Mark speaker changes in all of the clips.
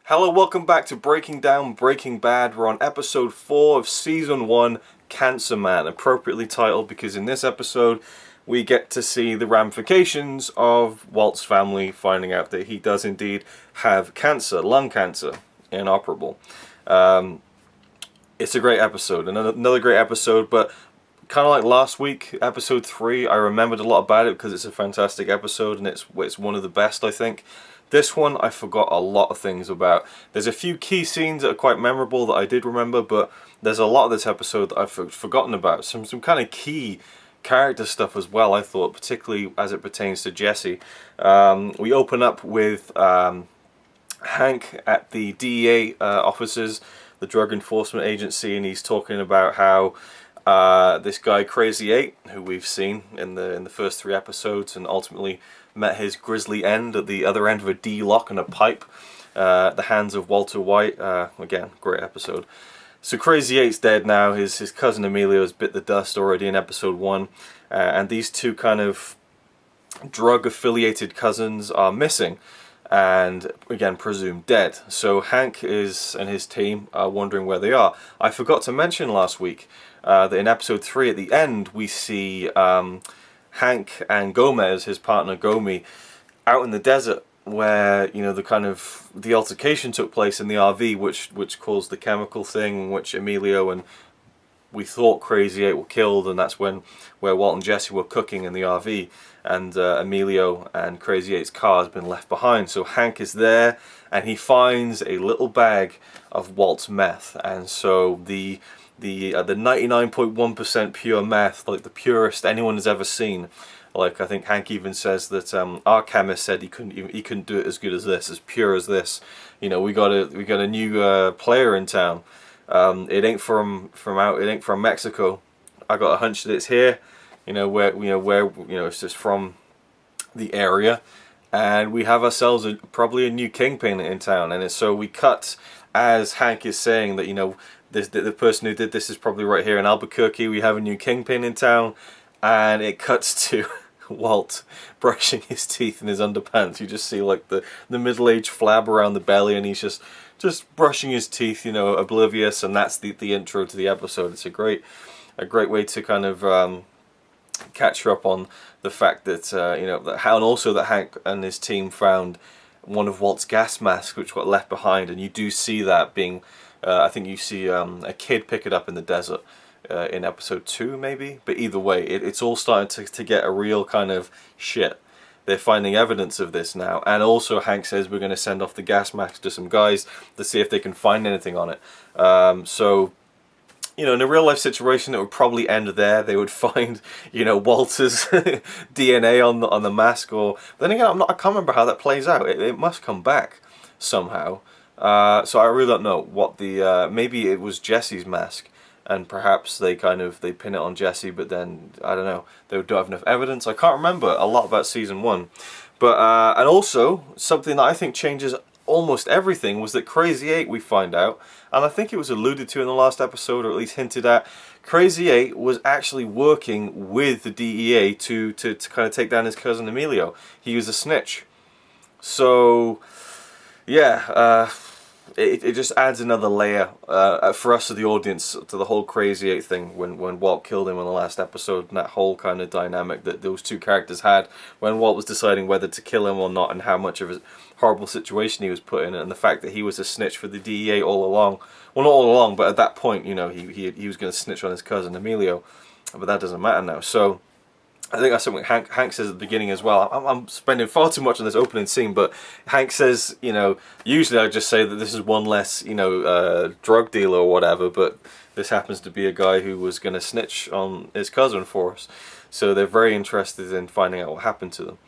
Speaker 1: Hello, welcome back to Breaking Down Breaking Bad. We're on episode 4 of season 1, Cancer Man, appropriately titled because in this episode we get to see the ramifications of Walt's family finding out that he does indeed have cancer, lung cancer, inoperable. It's a great episode, another great episode, but kind of like last week, episode 3, I remembered a lot about it because it's a fantastic episode and it's one of the best, I think. This one I forgot a lot of things about. There's a few key scenes that are quite memorable that I did remember, but there's a lot of this episode that I've forgotten about. Some kind of key character stuff as well, I thought, particularly as it pertains to Jesse. We open up with Hank at the DEA offices, the Drug Enforcement Agency, and he's talking about how this guy Crazy 8, who we've seen in the first 3 episodes, and ultimately met his grisly end at the other end of a D-lock and a pipe, at the hands of Walter White. Again, great episode. So Crazy 8's dead now. His cousin Emilio has bit the dust already in episode 1, and these two kind of drug-affiliated cousins are missing, and again presumed dead. So Hank and his team are wondering where they are. I forgot to mention last week that in episode 3 at the end we see Hank and Gomez, his partner Gomi, out in the desert where, you know, the altercation took place in the RV, which caused the chemical thing, which Emilio and we thought Crazy 8 were killed, and that's where Walt and Jesse were cooking in the RV, and Emilio and Crazy 8's car has been left behind. So Hank is there and he finds a little bag of Walt's meth, and so the 99.1% pure meth, like the purest anyone has ever seen. Like, I think Hank even says that our chemist said he couldn't do it as good as this, as pure as this. You know, we got a new player in town. It ain't from Mexico. I got a hunch that it's here. It's just from the area, and we have ourselves probably a new kingpin in town. And so we cut as Hank is saying that, you know, the person who did this is probably right here in Albuquerque. We have a new kingpin in town, and it cuts to Walt brushing his teeth in his underpants. You just see like the middle-aged flab around the belly, and he's just brushing his teeth, you know, oblivious. And that's the intro to the episode. It's a great way to kind of catch you up on the fact that and also that Hank and his team found one of Walt's gas masks which got left behind, and you do see that being I think you see a kid pick it up in the desert in episode 2 maybe, but either way it's all starting to get a real kind of shit. They're finding evidence of this now, and also Hank says we're going to send off the gas mask to some guys to see if they can find anything on it. So, you know, in a real life situation it would probably end there. They would find, you know, Walter's DNA on the mask, or then again I can't remember how that plays out. It must come back somehow. So I really don't know what the maybe it was Jesse's mask, and perhaps they pin it on Jesse, but then I don't know, they don't have enough evidence. I can't remember a lot about season 1, but and also something that I think changes almost everything was that Crazy 8, we find out, and I think it was alluded to in the last episode, or at least hinted at, Crazy 8 was actually working with the DEA to kind of take down his cousin Emilio. He was a snitch. So yeah, it just adds another layer for us as the audience to the whole Crazy 8 thing when Walt killed him in the last episode, and that whole kind of dynamic that those two characters had when Walt was deciding whether to kill him or not, and how much of a horrible situation he was put in, and the fact that he was a snitch for the DEA all along. Well, not all along, but at that point, you know, he was going to snitch on his cousin Emilio, but that doesn't matter now. So I think that's something Hank says at the beginning as well. I'm spending far too much on this opening scene, but Hank says, you know, usually I just say that this is one less, you know, drug dealer or whatever, but this happens to be a guy who was going to snitch on his cousin for us. So they're very interested in finding out what happened to them.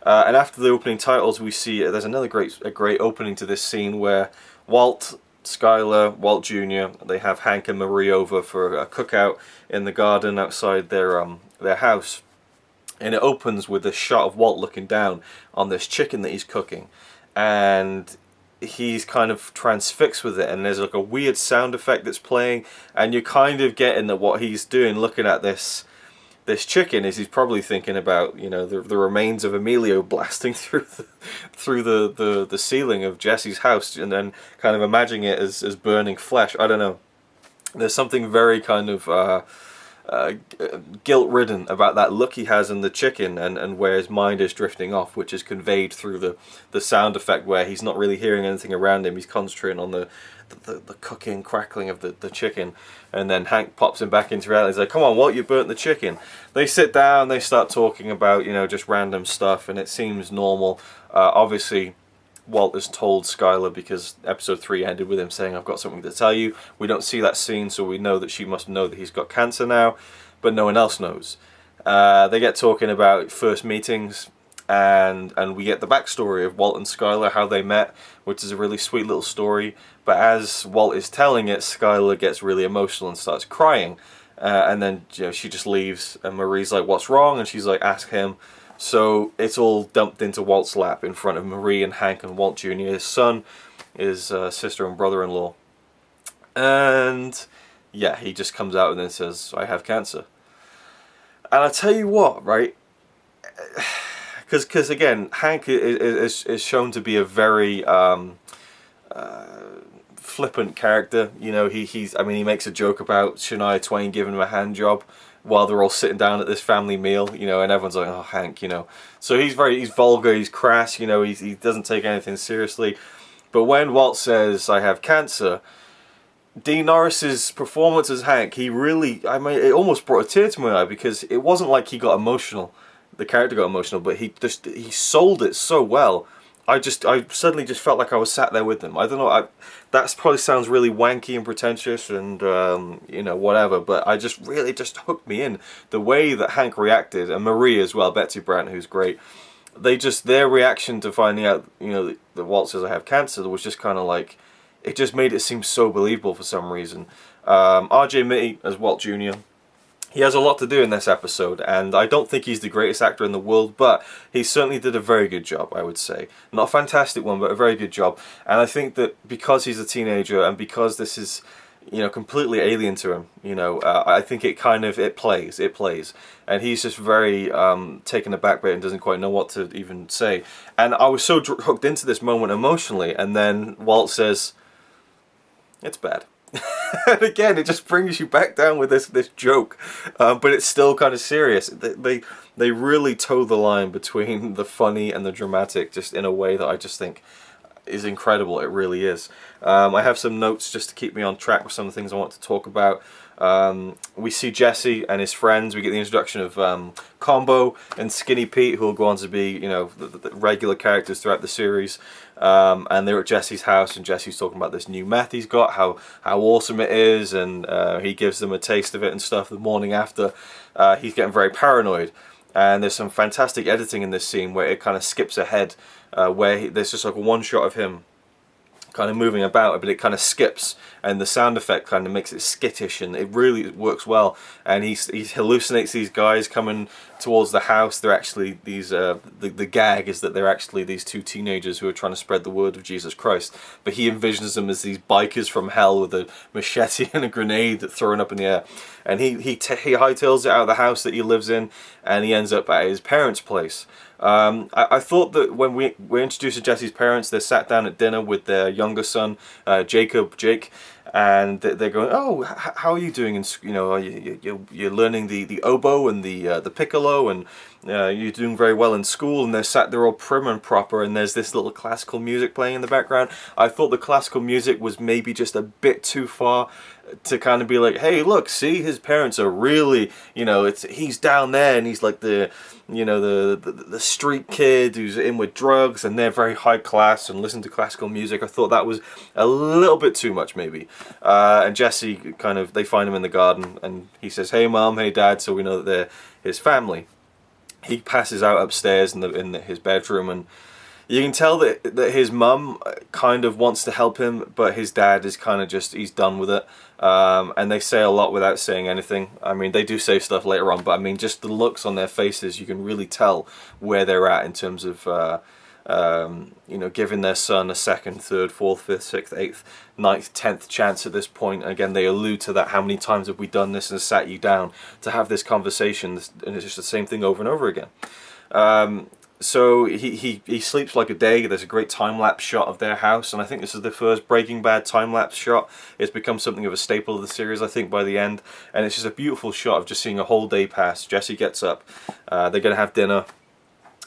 Speaker 1: And after the opening titles, we see there's another great opening to this scene where Walt, Skyler, Walt Jr., they have Hank and Marie over for a cookout in the garden outside their house. And it opens with a shot of Walt looking down on this chicken that he's cooking, and he's kind of transfixed with it, and there's like a weird sound effect that's playing, and you're kind of getting that what he's doing, looking at this this chicken is he's probably thinking about, you know, the remains of Emilio blasting through the ceiling of Jesse's house, and then kind of imagining it as burning flesh. I don't know. There's something very kind of guilt-ridden about that look he has in the chicken, and where his mind is drifting off, which is conveyed through the sound effect, where he's not really hearing anything around him. He's concentrating on the cooking, crackling of the chicken, and then Hank pops him back into reality. He's like, come on, Walt, you burnt the chicken. They sit down, they start talking about, you know, just random stuff, and it seems normal. Obviously, Walt has told Skylar, because episode 3 ended with him saying, I've got something to tell you. We don't see that scene, so we know that she must know that he's got cancer now, but no one else knows. They get talking about first meetings, and we get the backstory of Walt and Skylar, how they met, which is a really sweet little story. But as Walt is telling it, Skylar gets really emotional and starts crying. And then, you know, she just leaves, and Marie's like, what's wrong? And she's like, ask him. So it's all dumped into Walt's lap in front of Marie and Hank and Walt Jr., his son, his sister and brother-in-law. And yeah, he just comes out and then says, I have cancer. And I tell you what, right? Because again, Hank is shown to be a very flippant character. You know, I mean, he makes a joke about Shania Twain giving him a hand job while they're all sitting down at this family meal, you know, and everyone's like, oh, Hank, you know. So he's vulgar, he's crass, you know, he doesn't take anything seriously. But when Walt says, I have cancer, Dean Norris's performance as Hank, he really, I mean, it almost brought a tear to my eye, because it wasn't like he got emotional, the character got emotional, but he sold it so well. I suddenly just felt like I was sat there with them. I don't know, that probably sounds really wanky and pretentious and, you know, whatever, but really just hooked me in. The way that Hank reacted, and Marie as well, Betsy Brandt, who's great, their reaction to finding out, you know, that Walt says I have cancer was just kind of like, it just made it seem so believable for some reason. R.J. Mitty as Walt Jr., he has a lot to do in this episode, and I don't think he's the greatest actor in the world, but he certainly did a very good job, I would say. Not a fantastic one, but a very good job. And I think that because he's a teenager, and because this is, you know, completely alien to him, you know, I think it plays. And he's just very taken aback by it and doesn't quite know what to even say. And I was so hooked into this moment emotionally, and then Walt says, it's bad. And again, it just brings you back down with this joke, but it's still kind of serious. They really toe the line between the funny and the dramatic, just in a way that I just think is incredible. It really is. I have some notes just to keep me on track with some of the things I want to talk about. We see Jesse and his friends. We get the introduction of Combo and Skinny Pete, who will go on to be, you know, the regular characters throughout the series. And they're at Jesse's house, and Jesse's talking about this new meth he's got, how awesome it is, and he gives them a taste of it and stuff. The morning after, he's getting very paranoid. And there's some fantastic editing in this scene where it kind of skips ahead, where there's just like a one shot of him kind of moving about, but it kind of skips, and the sound effect kind of makes it skittish, and it really works well. And he hallucinates these guys coming towards the house. They're actually these the gag is that they're actually these two teenagers who are trying to spread the word of Jesus Christ, but he envisions them as these bikers from hell with a machete and a grenade thrown up in the air. And he hightails it out of the house that he lives in, and he ends up at his parents' place. I thought that when we introduced to Jesse's parents, they sat down at dinner with their younger son, Jake, and they're going, "Oh, how are you doing? And you know, you're learning the oboe and the piccolo, and you're doing very well in school." And they're all prim and proper, and there's this little classical music playing in the background. I thought the classical music was maybe just a bit too far to kind of be like, hey, look, see, his parents are really, you know, he's down there and he's like the street kid who's in with drugs, and they're very high class and listen to classical music. I thought that was a little bit too much, maybe. And Jesse they find him in the garden, and he says, hey mom, hey dad, so we know that they're his family. He passes out upstairs in his bedroom, and you can tell that his mum kind of wants to help him, but his dad is kind of just, he's done with it. And they say a lot without saying anything. I mean, they do say stuff later on, but I mean, just the looks on their faces, you can really tell where they're at in terms of you know, giving their son a second, third, fourth, fifth, sixth, eighth, ninth, 10th chance at this point. And again, they allude to that, how many times have we done this and sat you down to have this conversation, and it's just the same thing over and over again. So he sleeps like a day. There's a great time-lapse shot of their house, and I think this is the first Breaking Bad time-lapse shot. It's become something of a staple of the series, I think, by the end, and it's just a beautiful shot of just seeing a whole day pass. Jesse gets up, they're going to have dinner,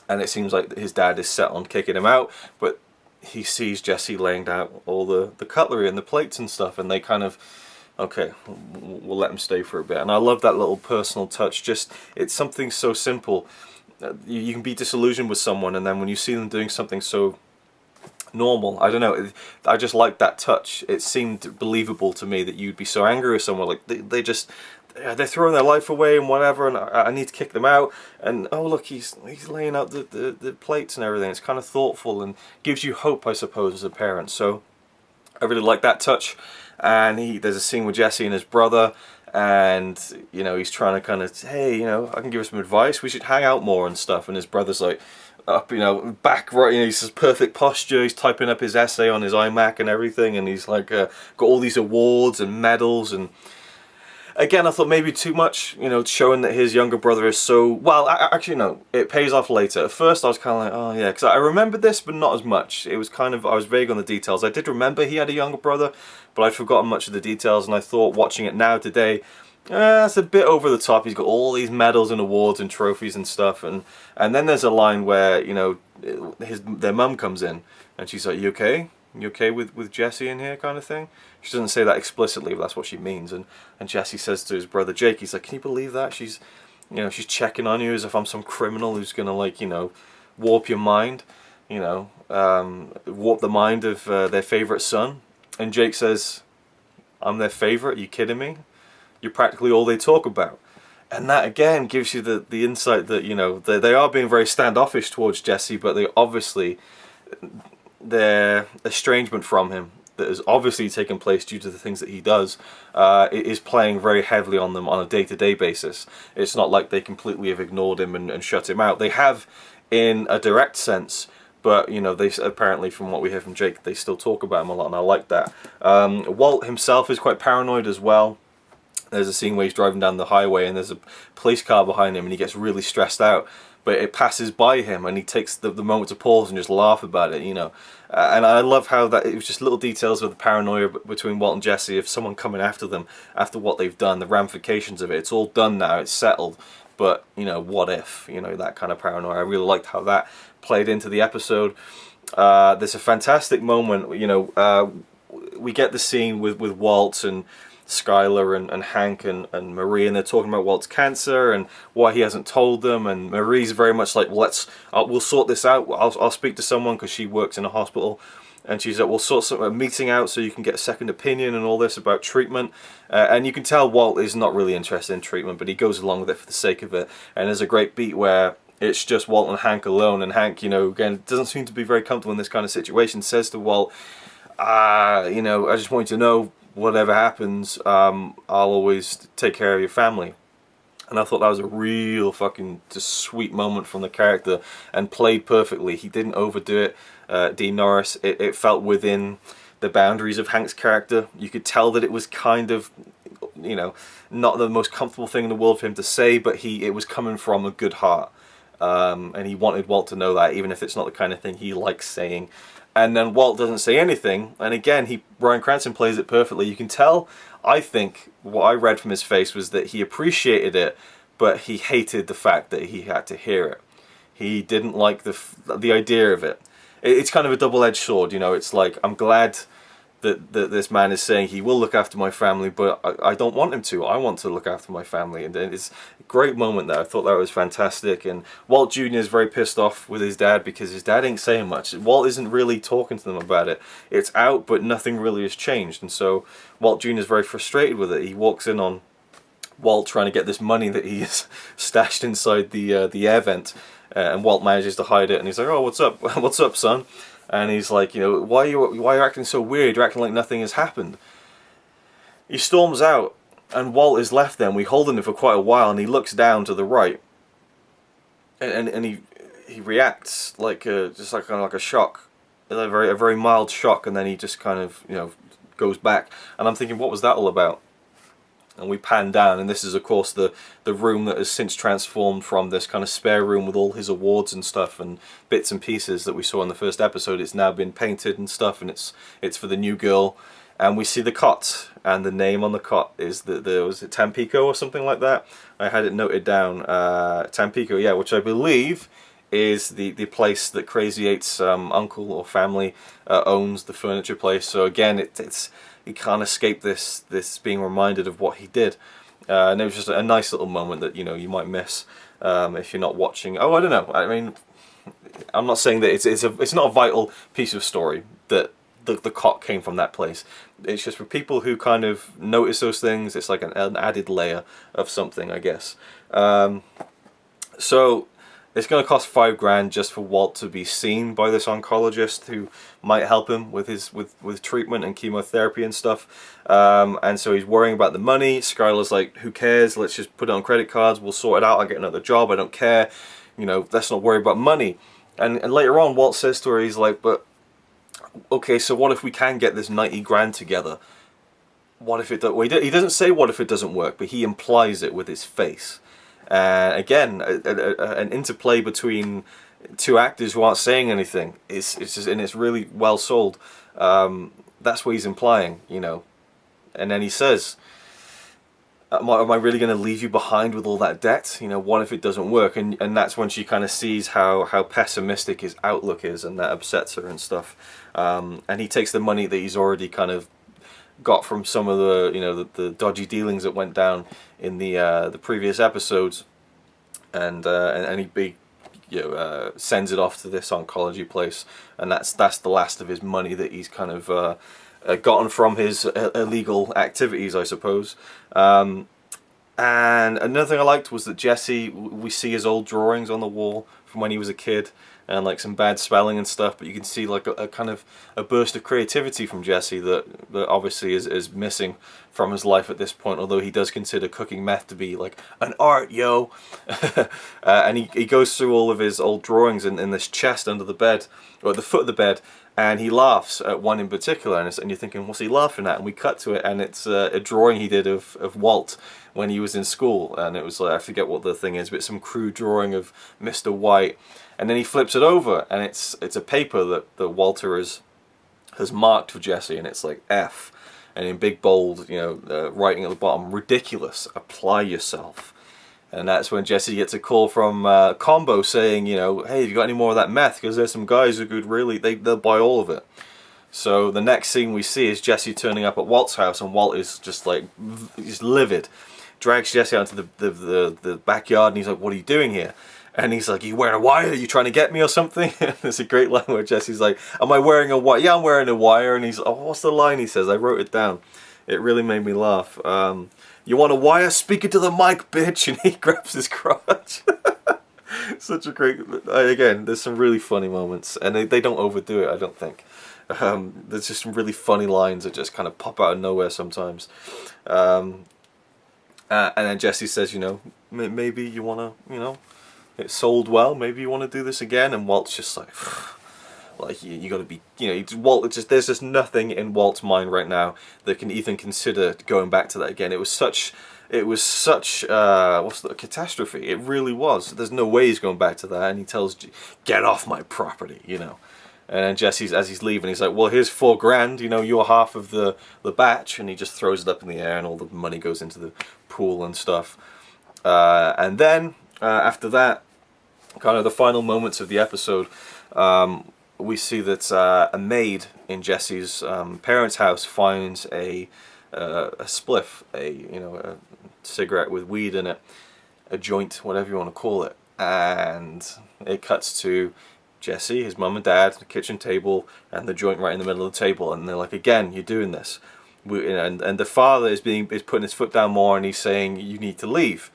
Speaker 1: and it seems like his dad is set on kicking him out, but he sees Jesse laying out all the cutlery and the plates and stuff, and they kind of, okay, we'll let him stay for a bit. And I love that little personal touch. Just, it's something so simple. You can be disillusioned with someone, and then when you see them doing something so normal, I don't know, I just like that touch. It seemed believable to me that you'd be so angry with someone, like they're throwing their life away and whatever, and I need to kick them out, and oh look, he's laying out the plates and everything. It's kind of thoughtful and gives you hope, I suppose, as a parent. So I really like that touch. And there's a scene with Jesse and his brother, and you know, he's trying to kind of, hey, you know, I can give you some advice, we should hang out more and stuff, and his brother's like up, you know, back right, you know, he's perfect posture, he's typing up his essay on his iMac and everything, and he's like got all these awards and medals. And again, I thought maybe too much, you know, showing that his younger brother is so, well, actually no, it pays off later. At first I was kind of like, oh yeah, because I remembered this, but not as much. It was kind of, I was vague on the details. I did remember he had a younger brother, but I'd forgotten much of the details, and I thought, watching it now today, that's a bit over the top. He's got all these medals and awards and trophies and stuff, and then there's a line where, you know, their mum comes in, and she's like, you okay? You okay with Jesse in here, kind of thing? She doesn't say that explicitly, but that's what she means. And Jesse says to his brother Jake, he's like, can you believe that? She's, you know, she's checking on you as if I'm some criminal who's gonna, like, you know, warp your mind, you know, warp the mind of their favorite son. And Jake says, I'm their favorite? Are you kidding me? You're practically all they talk about. And that again gives you the insight that, you know, they are being very standoffish towards Jesse, but they obviously, their estrangement from him that has obviously taken place due to the things that he does, it is playing very heavily on them on a day-to-day basis. It's not like they completely have ignored him and shut him out. They have in a direct sense, but you know, they apparently, from what we hear from Jake, they still talk about him a lot, and I like that. Walt himself is quite paranoid as well. There's a scene where he's driving down the highway and there's a police car behind him, and he gets really stressed out, but it passes by him and he takes the moment to pause and just laugh about it, you know. And I love how that it was just little details of the paranoia between Walt and Jesse, of someone coming after them after what they've done, the ramifications of it. It's all done now, it's settled, but you know, what if, you know, that kind of paranoia. I really liked how that played into the episode. There's a fantastic moment, you know, we get the scene with Walt and Skylar and Hank and Marie, and they're talking about Walt's cancer and why he hasn't told them, and Marie's very much like, well, we'll sort this out, I'll speak to someone, because she works in a hospital, and she's like, we'll sort a meeting out so you can get a second opinion and all this about treatment, and you can tell Walt is not really interested in treatment, but he goes along with it for the sake of it. And there's a great beat where it's just Walt and Hank alone, and Hank, you know, again, doesn't seem to be very comfortable in this kind of situation, says to Walt, you know, I just want you to know, whatever happens, I'll always take care of your family. And I thought that was a real fucking just sweet moment from the character, and played perfectly. He didn't overdo it. Dean Norris, it felt within the boundaries of Hank's character. You could tell that it was kind of, you know, not the most comfortable thing in the world for him to say, but it was coming from a good heart. And he wanted Walt to know that, even if it's not the kind of thing he likes saying. And then Walt doesn't say anything, and again, Bryan Cranston plays it perfectly. You can tell, I think, what I read from his face was that he appreciated it, but he hated the fact that he had to hear it. He didn't like the idea of it. It's kind of a double-edged sword, you know. It's like, I'm glad that this man is saying he will look after my family, but I don't want him to. I want to look after my family. And it's a great moment there. I thought that was fantastic. And Walt Jr. is very pissed off with his dad because his dad ain't saying much. Walt isn't really talking to them about it. It's out, but nothing really has changed. And so Walt Jr. is very frustrated with it. He walks in on Walt trying to get this money that he has stashed inside the air vent. And Walt manages to hide it. And he's like, oh, what's up? What's up, son? And he's like, you know, why are you acting so weird? You're acting like nothing has happened. He storms out, and Walt is left there, and we hold him for quite a while, and he looks down to the right. And he reacts like just like kind of like a shock, a very mild shock, and then he just kind of, you know, goes back. And I'm thinking, what was that all about? And we pan down, and this is of course the room that has since transformed from this kind of spare room with all his awards and stuff and bits and pieces that we saw in the first episode. It's now been painted and stuff, and it's for the new girl. And we see the cot, and the name on the cot is was it Tampico or something like that? I had it noted down. Tampico, yeah, which I believe is the place that Crazy 8's uncle or family owns, the furniture place. So again, you can't escape this being reminded of what he did. And it was just a nice little moment that, you know, you might miss if you're not watching. Oh, I don't know. I mean, I'm not saying that it's not a vital piece of story that the cot came from that place. It's just for people who kind of notice those things. It's like an added layer of something, I guess. So it's going to cost $5 grand just for Walt to be seen by this oncologist who might help him with his with treatment and chemotherapy and stuff. And so he's worrying about the money. Skylar's like, who cares? Let's just put it on credit cards. We'll sort it out. I'll get another job. I don't care. You know, let's not worry about money. And later on, Walt says to her, he's like, but okay, so what if we can get this 90 grand together? What if it doesn't? Well, he doesn't say what if it doesn't work, but he implies it with his face. Again, an interplay between two actors who aren't saying anything. It's just, and it's really well sold. That's what he's implying, you know. And then he says, am I really going to leave you behind with all that debt? You know, what if it doesn't work? And that's when she kind of sees how pessimistic his outlook is, and that upsets her and stuff. And he takes the money that he's already kind of got from some of the, you know, the dodgy dealings that went down in the previous episodes, and he you know, sends it off to this oncology place, and that's the last of his money that he's kind of gotten from his illegal activities, I suppose. And another thing I liked was that Jesse, we see his old drawings on the wall from when he was a kid, and like some bad spelling and stuff, but you can see like a kind of a burst of creativity from Jesse that obviously is missing from his life at this point, although he does consider cooking meth to be like an art, yo. And he goes through all of his old drawings in this chest under the bed, or at the foot of the bed, and he laughs at one in particular, and you're thinking, what's he laughing at? And we cut to it, and it's a drawing he did of Walt when he was in school, and it was like, I forget what the thing is, but some crude drawing of Mr. White. And then he flips it over, and it's a paper that Walter has marked for Jesse, and it's like F, and in big bold, you know, writing at the bottom, ridiculous, apply yourself. And that's when Jesse gets a call from Combo saying, you know, hey, have you got any more of that meth? Because there's some guys who could really, they'll buy all of it. So the next scene we see is Jesse turning up at Walt's house, and Walt is just like, he's livid. Drags Jesse out into the backyard, and he's like, what are you doing here? And he's like, you wearing a wire? Are you trying to get me or something? There's a great line where Jesse's like, am I wearing a wire? Yeah, I'm wearing a wire. And he's like, oh, what's the line he says? I wrote it down. It really made me laugh. You want a wire? Speak it to the mic, bitch. And he grabs his crotch. Such a great... Again, there's some really funny moments. And they don't overdo it, I don't think. There's just some really funny lines that just kind of pop out of nowhere sometimes. And then Jesse says, you know, maybe you want to, you know, it sold well, maybe you want to do this again. And Walt's just like you got to be, you know, Walt, there's just nothing in Walt's mind right now that can even consider going back to that again. It was such what's the catastrophe? It really was. There's no way he's going back to that. And he tells, get off my property, you know. And then Jesse's, as he's leaving, he's like, well, here's $4 grand, you know, you're half of the batch. And he just throws it up in the air, and all the money goes into the pool and stuff. And then after that, kind of the final moments of the episode, we see that a maid in Jesse's parents' house finds a spliff, a cigarette with weed in it, a joint, whatever you want to call it, and it cuts to Jesse, his mum and dad, the kitchen table, and the joint right in the middle of the table, and they're like, again, you're doing this. And the father is putting his foot down more, and he's saying, you need to leave.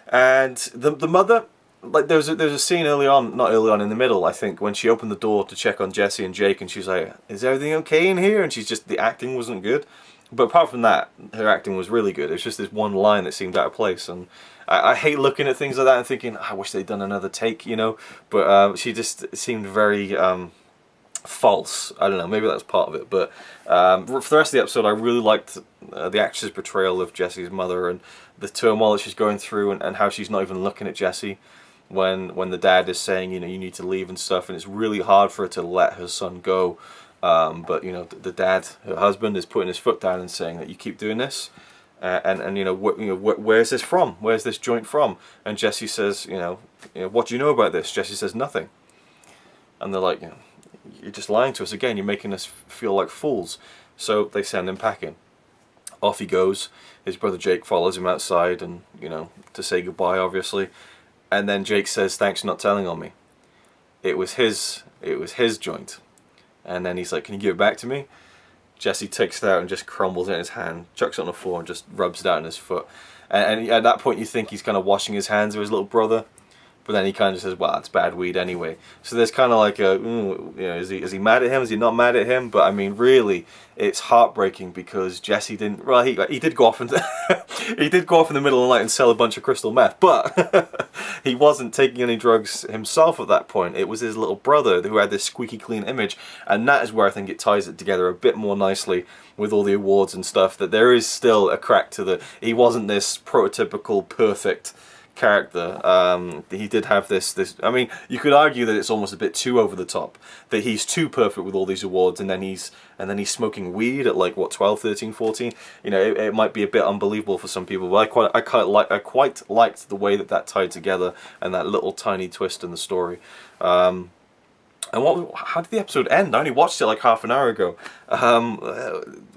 Speaker 1: And the mother, like there's a scene not early on, in the middle, I think, when she opened the door to check on Jesse and Jake, and she's like, is everything okay in here? And she's just, the acting wasn't good. But apart from that, her acting was really good. It's just this one line that seemed out of place, and I hate looking at things like that and thinking, I wish they'd done another take, you know. But she just seemed very false. I don't know, maybe that's part of it. But for the rest of the episode, I really liked the actress's portrayal of Jesse's mother and the turmoil that she's going through, and how she's not even looking at Jesse when the dad is saying, you know, you need to leave and stuff, and it's really hard for her to let her son go. But you know, the dad, her husband, is putting his foot down and saying that you keep doing this, and you know, where's this from? Where's this joint from? And Jesse says, you know, what do you know about this? Jesse says nothing, and they're like, you know, you're just lying to us again. You're making us feel like fools. So they send him packing. Off he goes. His brother Jake follows him outside, and you know, to say goodbye, obviously. And then Jake says, "Thanks for not telling on me. It was his joint." And then he's like, "Can you give it back to me?" Jesse takes it out and just crumbles it in his hand, chucks it on the floor, and just rubs it out on his foot. And at that point, you think he's kind of washing his hands of his little brother. But then he kind of says, well, it's bad weed anyway. So there's kind of like a, you know, is he mad at him? Is he not mad at him? But I mean, really, it's heartbreaking because Jesse didn't, well, he did go off into, he did go off in the middle of the night and sell a bunch of crystal meth. But he wasn't taking any drugs himself at that point. It was his little brother who had this squeaky clean image. And that is where I think it ties it together a bit more nicely with all the awards and stuff. That there is still a crack to he wasn't this prototypical perfect character. He did have this I mean, you could argue that it's almost a bit too over the top, that he's too perfect with all these awards, and then he's smoking weed at like what, 12, 13, 14. You know, it might be a bit unbelievable for some people, but I quite liked the way that tied together, and that little tiny twist in the story. And how did the episode end? I only watched it like half an hour ago.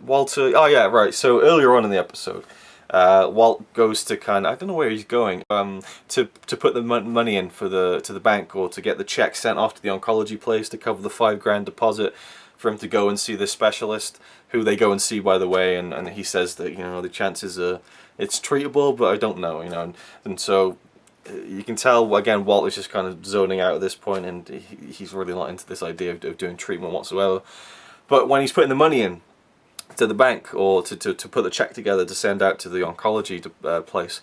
Speaker 1: Walter, oh yeah, right, so earlier on in the episode, Walt goes to I don't know where he's going, to put the money in to the bank, or to get the check sent off to the oncology place to cover the $5,000 deposit for him to go and see this specialist, who they go and see, by the way, and he says that, you know, the chances are it's treatable, but I don't know, you know, and so you can tell again Walt is just kind of zoning out at this point, and he's really not into this idea of doing treatment whatsoever. But when he's putting the money in to the bank, or to put the check together to send out to the oncology place,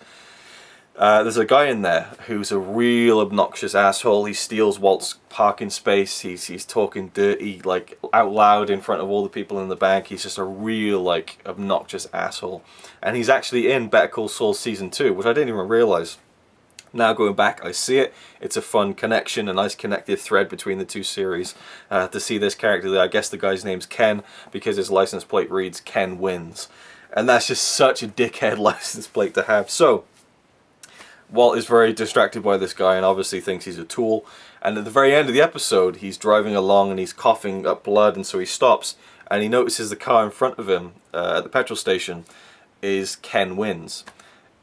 Speaker 1: there's a guy in there who's a real obnoxious asshole. He steals Walt's parking space. He's talking dirty, like, out loud in front of all the people in the bank. He's just a real, like, obnoxious asshole. And he's actually in Better Call Saul Season 2, which I didn't even realise. Now going back, I see it. It's a fun connection, a nice connective thread between the two series. To see this character, I guess the guy's name's Ken, because his license plate reads Ken Wins. And that's just such a dickhead license plate to have. So, Walt is very distracted by this guy and obviously thinks he's a tool. And at the very end of the episode, he's driving along and he's coughing up blood, and so he stops and he notices the car in front of him at the petrol station is Ken Wins.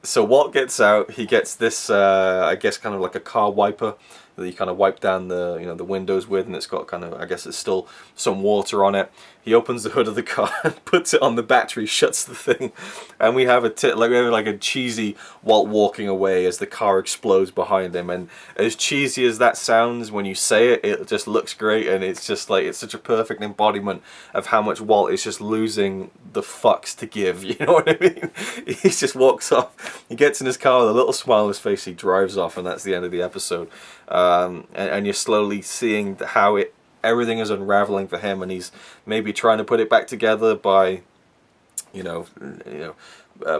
Speaker 1: So Walt gets out, he gets this, I guess kind of like a car wiper that you kind of wipe down the, you know, the windows with, and it's got kind of, I guess it's still some water on it. He opens the hood of the car and puts it on the battery, shuts the thing, and we have like a cheesy Walt walking away as the car explodes behind him. And as cheesy as that sounds, when you say it, it just looks great, and it's just like, it's such a perfect embodiment of how much Walt is just losing the fucks to give, you know what I mean? He just walks off, he gets in his car with a little smile on his face, he drives off, and that's the end of the episode. And you're slowly seeing how everything is unraveling for him, and he's maybe trying to put it back together by,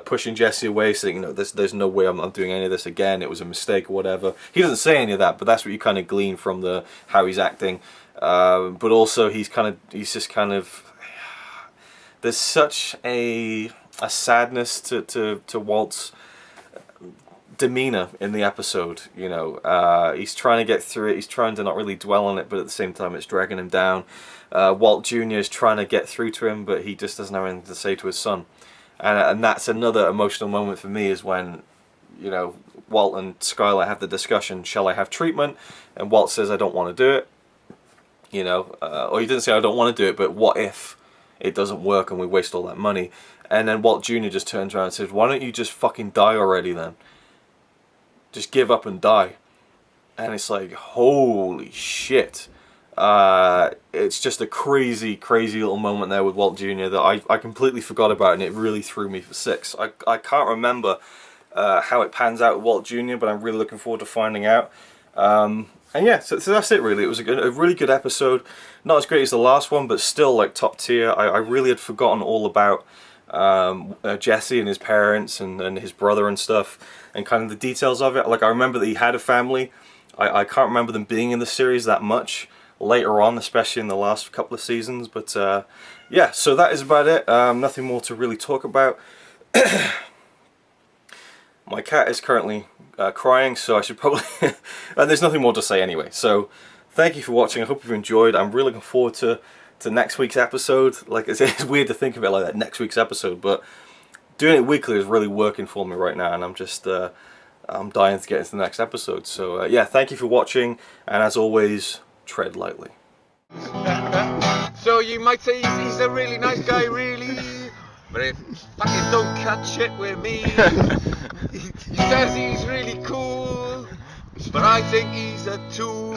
Speaker 1: pushing Jesse away, saying, there's no way I'm doing any of this again. It was a mistake or whatever. He doesn't say any of that, but that's what you kind of glean from how he's acting. But also he's just kind of, there's such a sadness to Walt's demeanor in the episode. He's trying to get through it, he's trying to not really dwell on it, but at the same time it's dragging him down. Walt Jr. is trying to get through to him, but he just doesn't have anything to say to his son, and that's another emotional moment for me, is when Walt and Skylar have the discussion, shall I have treatment? And Walt says, I don't want to do it, or he didn't say I don't want to do it, but what if it doesn't work and we waste all that money? And then Walt Jr. just turns around and says, why don't you just fucking die already then? Just give up and die. And it's like, holy shit. It's just a crazy little moment there with Walt Jr. that I completely forgot about, and it really threw me for six. I can't remember how it pans out with Walt Jr., but I'm really looking forward to finding out. And yeah, so that's it really. It was a really good episode. Not as great as the last one, but still like top tier. I really had forgotten all about Jesse and his parents and his brother and stuff, and kind of the details of it. Like, I remember that he had a family. I can't remember them being in the series that much later on, especially in the last couple of seasons. But yeah, so that is about it. Nothing more to really talk about. My cat is currently crying, so I should probably... and there's nothing more to say anyway. So thank you for watching. I hope you've enjoyed. I'm really looking forward to next week's episode. Like, it's weird to think of it like that, next week's episode, but doing it weekly is really working for me right now, and I'm just I'm dying to get into the next episode. So yeah, thank you for watching, and as always, tread lightly.
Speaker 2: So you might say he's a really nice guy, really, but if fucking don't cut shit with me. He says he's really cool, but I think he's a tool.